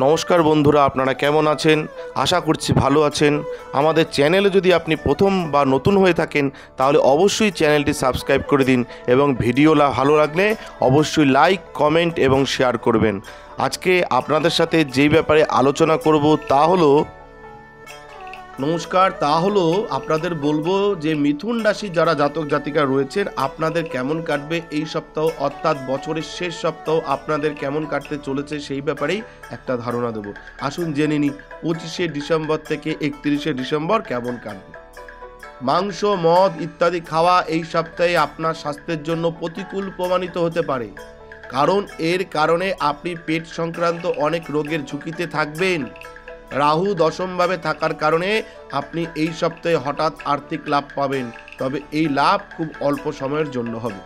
নমস্কার বন্ধুরা, আপনারা কেমন আছেন? আশা করছি ভালো আছেন। আমাদের চ্যানেলে যদি আপনি প্রথম বা নতুন হয়ে থাকেন তাহলে অবশ্যই চ্যানেলটি সাবস্ক্রাইব করে দিন এবং ভিডিও ভালো লাগলে অবশ্যই লাইক, কমেন্ট এবং শেয়ার করবেন। আজকে আপনাদের সাথে যেই ব্যাপারে আলোচনা করব তা হলো আপনাদের বলবো যে মিথুন রাশি যারা জাতক জাতিকা রয়েছেন আপনাদের কেমন কাটবে এই সপ্তাহ, অর্থাৎ বছরের শেষ সপ্তাহ আপনাদের কেমন কাটতে চলেছে সেই ব্যাপারেই একটা ধারণা দেবো। আসুন জেনে নিই 25শে ডিসেম্বর থেকে 31শে ডিসেম্বর কেমন কাটবে। মাংস, মদ ইত্যাদি খাওয়া এই সপ্তাহে আপনার স্বাস্থ্যের জন্য প্রতিকূল প্রমাণিত হতে পারে, কারণ এর কারণে আপনি পেট সংক্রান্ত অনেক রোগের ঝুঁকিতে থাকবেন। রাহু দশমভাবে থাকার কারণে আপনি এই সপ্তাহে হঠাৎ আর্থিক লাভ পাবেন, তবে এই লাভ খুব অল্প সময়ের জন্য হবে।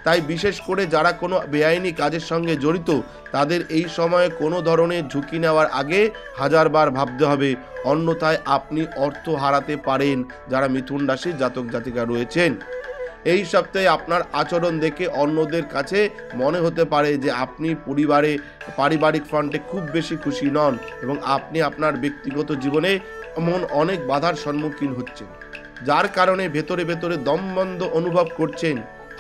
তাই বিশেষ করে যারা কোনো বেআইনি কাজের সঙ্গে জড়িত তাদের এই সময়ে কোনো ধরনের ঝুঁকি নেওয়ার আগে হাজারবার ভাবতে হবে, অন্যথায় আপনি অর্থ হারাতে পারেন। যারা মিথুন রাশির জাতক জাতিকা রয়েছেন এই সপ্তাহে আপনার আচরণ দেখে অন্যদের কাছে মনে হতে পারে যে আপনি পারিবারিক ফ্রন্টে খুব বেশি খুশি নন এবং আপনি আপনার ব্যক্তিগত জীবনে এমন অনেক বাধার সম্মুখীন হচ্ছেন, যার কারণে ভেতরে ভেতরে দমবন্ধ অনুভব করছেন।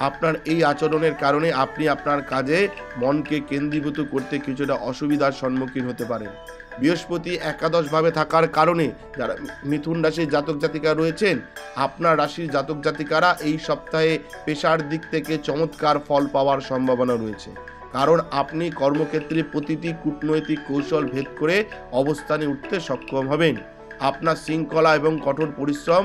আপনার এই আচরণের কারণে আপনি আপনার কাজে মনকে কেন্দ্রীভূত করতে কিছুটা অসুবিধার সম্মুখীন হতে পারেন। বৃহস্পতি একাদশভাবে থাকার কারণে যারা মিথুন রাশির জাতক জাতিকা রয়েছেন আপনার রাশির জাতক জাতিকারা এই সপ্তাহে পেশার দিক থেকে চমৎকার ফল পাওয়ার সম্ভাবনা রয়েছে, কারণ আপনি কর্মক্ষেত্রে প্রতিটি কূটনৈতিক কৌশল ভেদ করে অবস্থানে উঠতে সক্ষম হবেন। আপনার শৃঙ্খলা এবং কঠোর পরিশ্রম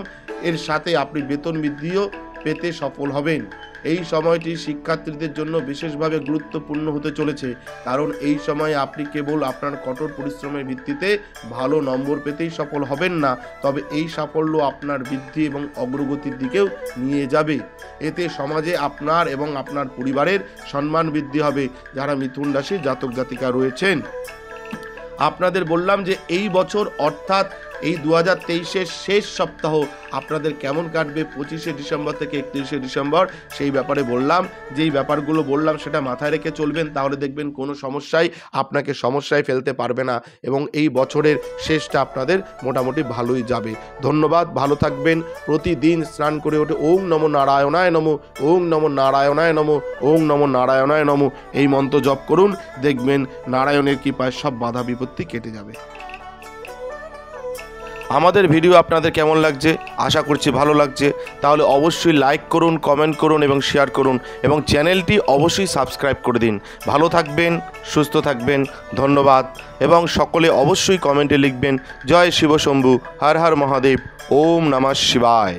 এর সাথে আপনি বেতন বৃদ্ধিও পেতে সফল হবেন। এই সময়টি শিক্ষার্থীদের জন্য বিশেষভাবে গুরুত্বপূর্ণ হতে চলেছে, কারণ এই সময়ে আপনি কেবল আপনার কঠোর পরিশ্রমের ভিত্তিতে ভালো নম্বর পেতেই সফল হবেন না, তবে এই সাফল্য আপনার বৃদ্ধি এবং অগ্রগতির দিকেও নিয়ে যাবে। এতে সমাজে আপনার এবং আপনার পরিবারের সম্মান বৃদ্ধি হবে। যারা মিথুন রাশির জাতক জাতিকা রয়েছেন আপনাদের বললাম যে এই বছর অর্থাৎ এই 2023-এর শেষ সপ্তাহ আপনাদের কেমন কাটবে 25শে ডিসেম্বর থেকে 31শে ডিসেম্বর, সেই ব্যাপারে বললাম। যেই ব্যাপারগুলো বললাম সেটা মাথায় রেখে চলবেন, তাহলে দেখবেন কোনো সমস্যায় আপনাকে সমস্যায় ফেলতে পারবে না এবং এই বছরের শেষটা আপনাদের মোটামুটি ভালোই যাবে। ধন্যবাদ, ভালো থাকবেন। প্রতিদিন স্নান করে ওঠে ওং নমো নারায়ণায় নমো, ওং নমো নারায়ণায় নমো, ওং নমো নারায়ণায় নমো এই মন্ত্র জপ করুন, দেখবেন নারায়ণের কৃপায় সব বাধা বিপত্তি কেটে যাবে। আমাদের ভিডিও আপনাদের কেমন লাগছে? আশা করছি ভালো লাগছে। তাহলে অবশ্যই লাইক করুন, কমেন্ট করুন এবং শেয়ার করুন এবং চ্যানেলটি অবশ্যই সাবস্ক্রাইব করে দিন। ভালো থাকবেন, সুস্থ থাকবেন, ধন্যবাদ। এবং সকলে অবশ্যই কমেন্টে লিখবেন জয় শিব শম্ভু, হর হর মহাদেব, ওম নমঃ শিবায়।